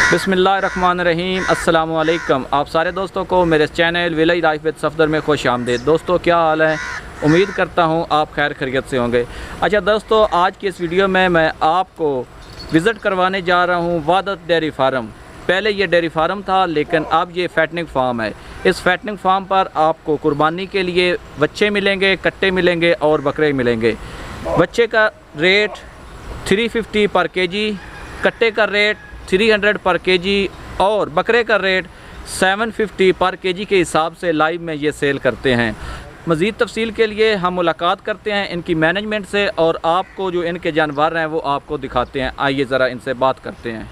बिस्मिल्लाहिर्रहमानिर्रहीम अस्सलाम वालेकुम। आप सारे दोस्तों को मेरे channel village life with Safdar में खुश आमदीद। दोस्तों क्या हाल है, उम्मीद करता हूँ आप खैर खैरियत से होंगे। अच्छा दोस्तों, आज की इस वीडियो में मैं आपको विज़िट करवाने जा रहा हूँ वहादत डेयरी फार्म। पहले ये डेयरी फार्म था, लेकिन अब ये फैटनिंग फार्म है। इस फैटनिंग फार्म पर आपको कुर्बानी के लिए बच्चे मिलेंगे, कट्टे मिलेंगे और बकरे मिलेंगे। बच्चे का रेट 350 पर केजी, कट्टे का रेट 300 पर केजी और बकरे का रेट 750 पर केजी के हिसाब से लाइव में ये सेल करते हैं। मज़ीद तफसील के लिए हम मुलाकात करते हैं इनकी मैनेजमेंट से और आपको जो इनके जानवर हैं वो आपको दिखाते हैं। आइए ज़रा इनसे बात करते हैं।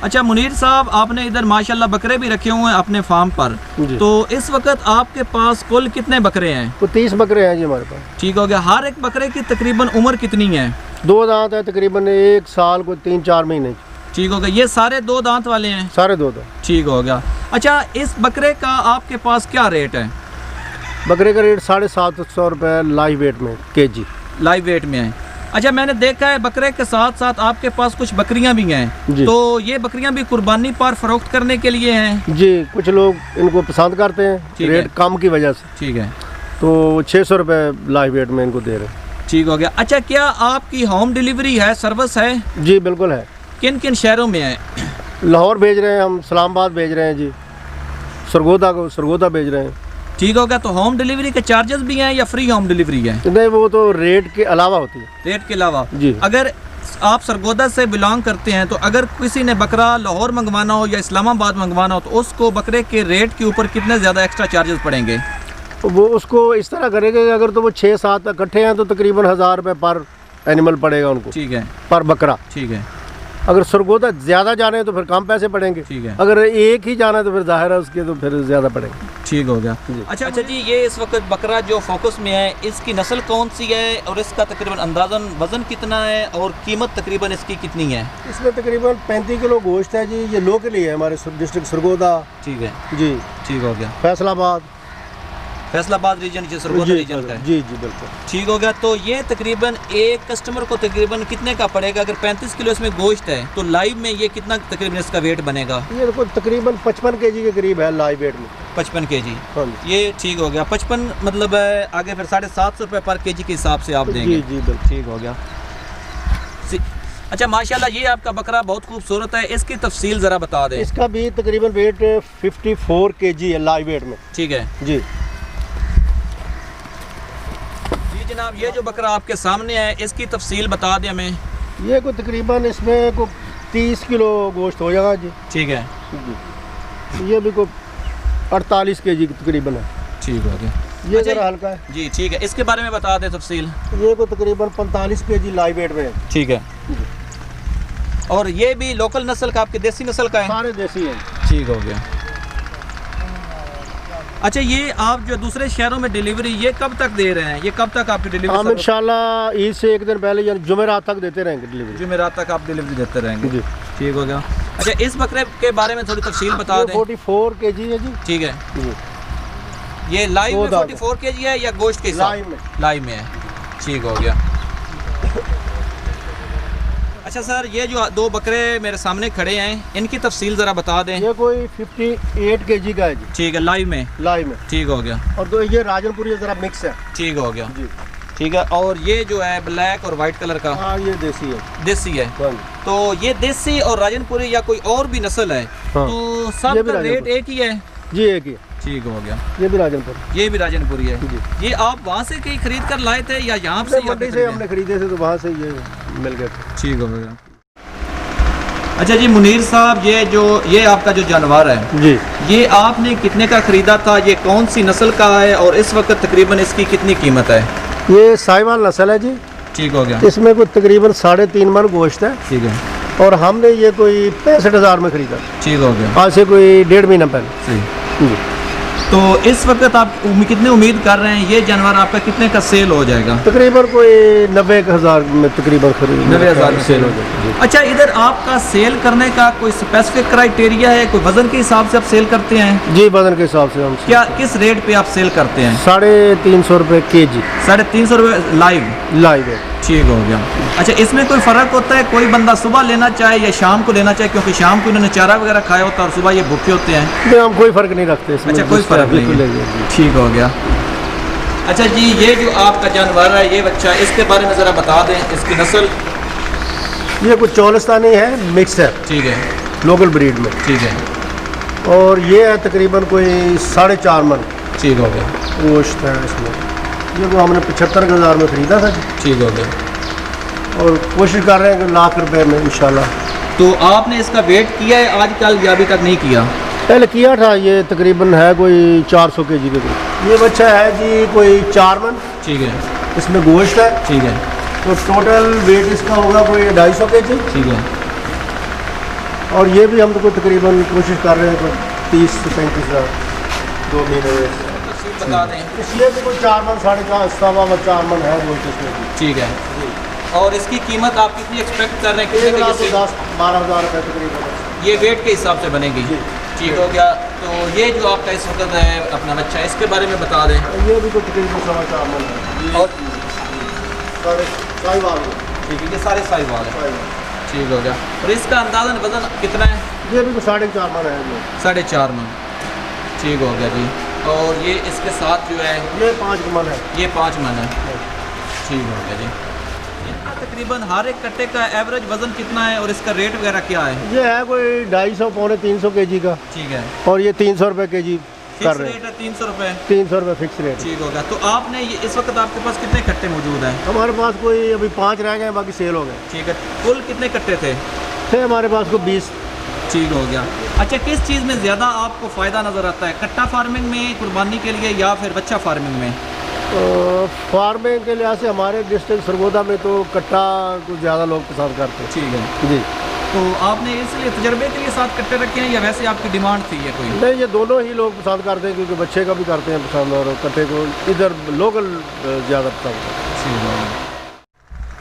अच्छा मुनीर साहब, आपने इधर माशाल्लाह बकरे भी रखे हुए हैं अपने फार्म पर, तो इस वक्त आपके पास कुल कितने बकरे हैं? तो 30 बकरे हैं जी हमारे पास। ठीक हो गया। हर एक बकरे की तकरीबन उम्र कितनी है? 2 दांत है, तकरीबन 1 साल को 3-4 महीने। ठीक हो गया। ये सारे 2 दांत वाले हैं? सारे 2 दांत। ठीक हो गया। अच्छा, इस बकरे का आपके पास क्या रेट है? बकरे का रेट 750 रुपये लाइव वेट में केजी। लाइव वेट में है। अच्छा, मैंने देखा है बकरे के साथ साथ आपके पास कुछ बकरियां भी हैं, तो ये बकरियां भी कुर्बानी पर फरोख्त करने के लिए हैं? जी, कुछ लोग इनको पसंद करते हैं रेट कम की वजह से। ठीक है। तो 600 रुपये लाइव वेट में इनको दे रहे हैं। ठीक हो गया। अच्छा, क्या आपकी होम डिलीवरी है, सर्विस है? जी बिल्कुल है। किन किन शहरों में है? लाहौर भेज रहे हैं हम, इस्लामाबाद भेज रहे हैं जी, सरगोदा भेज रहे हैं। ठीक हो गया। तो होम डिलीवरी के चार्जेस भी हैं या फ्री होम डिलीवरी है? नहीं, वो तो रेट के अलावा होती है। रेट के अलावा जी। अगर आप सरगोदा से बिलोंग करते हैं तो अगर किसी ने बकरा लाहौर मंगवाना हो या इस्लामाबाद मंगवाना हो तो उसको बकरे के रेट के ऊपर कितने ज़्यादा एक्स्ट्रा चार्जेस पड़ेंगे? वो उसको इस तरह करेंगे कि अगर तो वो 6-7 इकट्ठे हैं तो तकरीबन 1000 रुपये पर एनिमल पड़ेगा उनको। ठीक है। पर बकरा। ठीक है। अगर सरगोदा ज़्यादा जाने हैं तो फिर कम पैसे पड़ेंगे। ठीक है। अगर एक ही जाना है तो फिर जाहिर है उसके तो फिर ज़्यादा पड़ेंगे। ठीक हो गया। अच्छा जी, ये इस वक्त बकरा जो फोकस में है, इसकी नस्ल कौन सी है और इसका तकरीबन अंदाज़न वज़न कितना है और कीमत तकरीबन इसकी कितनी है? इसमें तकरीबन 35 किलो गोश्त है जी। ये लोकल ही है हमारे डिस्ट्रिक्ट सरगोदा। ठीक है जी। ठीक हो गया। फैसलाबाद रीजन जो सरगोदा रीजन का है। जी जी बिल्कुल। ठीक हो गया। तो ये तकरीबन एक कस्टमर को तकरीबन कितने का पड़ेगा? अगर 35 किलो इसमें गोश्त है तो लाइव में ये कितना तकरीबन इसका वेट बनेगा? ये देखो तकरीबन 55 केजी के करीब है लाइव वेट में। 55 केजी। ये ठीक हो गया। 55 मतलब आगे फिर 750 रुपये पर केजी के हिसाब से आप देंगे? जी जी बिल्कुल। ठीक हो गया। अच्छा माशाल्लाह, ये आपका बकरा बहुत खूबसूरत है, इसकी तफसील ज़रा बता दें। इसका भी तकरीबन वेट 54 केजी है लाइव वेट में। ठीक है जी। जनाब, ये जो बकरा आपके सामने है इसकी तफसील बता दें हमें। ये को तकरीबन इसमें को 30 किलो गोश्त हो जाएगा जी। ठीक है जी। ये भी को 48 केजी तकरीबन है। ठीक हो गया। ये जरा हल्का है जी। ठीक है, इसके बारे में बता दें तफसील। ये को तकरीबन 45 केजी लाइव वेट में है। ठीक है। और ये भी लोकल नस्ल का, आपके देसी नस्ल का है? सारे देसी हैं। ठीक हो गया। अच्छा, ये आप जो दूसरे शहरों में डिलीवरी ये कब तक दे रहे हैं? ये कब तक आपकी डिलीवरी? हम इंशाल्लाह ईद से एक दिन पहले यानी जुमेरात तक देते रहेंगे डिलीवरी। जुमेरात तक आप डिलीवरी देते रहेंगे जी। ठीक हो गया। अच्छा, इस बकरे के बारे में थोड़ी तफसील बता दें। 44 केजी है जी। ठीक है जी। ये लाइव में 44 केजी है या गोश्त के साथ? लाइव में है। ठीक हो गया। अच्छा सर, ये जो 2 बकरे मेरे सामने खड़े हैं इनकी तफसील ज़रा बता दें। ये कोई 58 केजी का है जी। ठीक है। लाइव में। ठीक हो गया। और तो ये राजनपुरी ज़रा मिक्स है। ठीक हो गया जी। ठीक है। और ये जो है ब्लैक और वाइट कलर का? हाँ, ये देसी है। देसी है। तो ये देसी और राजनपुरी या कोई और भी नस्ल है? हाँ। तो सब का रेट एक ही है? जी एक ही। ठीक हो गया। ये भी राजनपुरी है जी। ये आप वहाँ से कहीं खरीद कर लाए थे या यहाँ से? मंडी से हमने खरीदे थे, तो वहाँ से ये मिल गए थे। ठीक हो गया। अच्छा जी मुनीर साहब, ये आपका जो जानवर है जी, ये आपने कितने का खरीदा था? ये कौन सी नस्ल का है और इस वक्त तकरीबन इसकी कितनी कीमत है? ये साहिवाल नस्ल है जी। ठीक हो गया। इसमें कोई तकरीबन 3.5 मन गोश्त है। ठीक है। और हमने ये कोई 65,000 में खरीदा। ठीक हो गया। आज से कोई 1.5 महीना पहले। जी। तो इस वक्त आप कितने उम्मीद कर रहे हैं ये जानवर आपका कितने का सेल हो जाएगा? तकरीबन कोई 90,000 में तकरीबन खरीद 90,000 में सेल हो जाएगा। अच्छा, इधर आपका सेल करने का कोई स्पेसिफिक क्राइटेरिया है? कोई वजन के हिसाब से आप सेल करते हैं? जी, वजन के हिसाब से हम क्या किस रेट पे आप सेल करते हैं? 350 रुपये kg। 350 रुपये लाइव है। ठीक हो गया। अच्छा, इसमें कोई फ़र्क होता है? कोई बंदा सुबह लेना चाहे या शाम को लेना चाहे, क्योंकि शाम को इन्होंने चारा वगैरह खाया होता है और सुबह ये भूखे होते हैं? नहीं, हम कोई फ़र्क नहीं रखते इसमें। अच्छा, कोई फ़र्क नहीं है। ठीक हो गया। अच्छा जी, ये जो आपका जानवर है, ये बच्चा, इसके बारे में ज़रा बता दें, इसकी नस्ल? ये कुछ चौलस्तानी है, मिक्स है। ठीक है, लोकल ब्रीड में। ठीक है। और ये है तकरीबन कोई 4.5 मन। ठीक हो गया। गोश्त है इसमें। ये वो हमने 75,000 में ख़रीदा था। ठीक हो गया। और कोशिश कर रहे हैं कि लाख रुपए में इंशाल्लाह। तो आपने इसका वेट किया है आजकल या अभी तक नहीं किया? पहले किया था। ये तकरीबन है कोई 400 kg के करीब। ये बच्चा है जी कोई 4 मन। ठीक है। इसमें गोश्त है। ठीक है। तो टोटल वेट इसका होगा कोई 250 kg। ठीक है। और ये भी हम तो तकरीबन कोशिश कर रहे हैं कोई 30 से 35,000 2 महीने में। बता दें, इसलिए भी कोई 4 मन 4.5 मन है गोश्त इसमें। ठीक है। और इसकी कीमत आप कितनी एक्सपेक्ट कर रहे हैं? 10-12,000 रुपये तकरीबन ये वेट के हिसाब से बनेगी। ठीक हो गया। तो ये जो आपका इस वक्त है अपना बच्चा, इसके बारे में बता दें। ये भी कोई तकरीबन 4.5 मन है। और साहिवाल है। ठीक है, ये सारे साहिवाल है। ठीक हो गया। और इसका अंदाज़न वज़न कितना है? ये भी 4.5 मन है। 4.5 मन। ठीक हो गया जी। और ये इसके साथ जो है ये 5 मन है। ये 5 मन है। ठीक हो गया जी। इनका तकरीबन हर एक कट्टे का एवरेज वज़न कितना है और इसका रेट वगैरह क्या है? ये है कोई 250 पौने 300 kg का। ठीक है। और ये 300 रुपये kg कर रहे हैं। रेट है 300 रुपये। 300 रुपये फिक्स रेट। ठीक होगा। तो आपने ये इस वक्त आपके पास कितने कट्टे मौजूद हैं? हमारे पास कोई अभी 5 रह गए, बाकी सेल हो गए। ठीक है। कुल कितने कट्टे थे? हमारे पास को 20। ठीक हो गया। अच्छा, किस चीज़ में ज़्यादा आपको फ़ायदा नज़र आता है? कट्टा फार्मिंग में, कुर्बानी के लिए, या फिर बच्चा फार्मिंग में? फार्मिंग के लिहाज से हमारे डिस्ट्रिक्ट सरगोदा में तो कट्टा को ज़्यादा लोग पसंद करते हैं। ठीक है जी। तो आपने इसलिए तजर्बे के लिए साथ कट्टे रखे हैं या वैसे आपकी डिमांड थी ये कोई? नहीं, ये दोनों ही लोग पसंद करते हैं, क्योंकि बच्चे का भी करते हैं पसंद और कट्टे को इधर लोकल ज़्यादा पसंद करते हैं।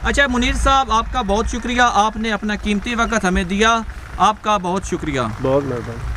अच्छा मुनीर साहब, आपका बहुत शुक्रिया, आपने अपना कीमती वक्त हमें दिया। आपका बहुत शुक्रिया। बहुत मेहरबानी।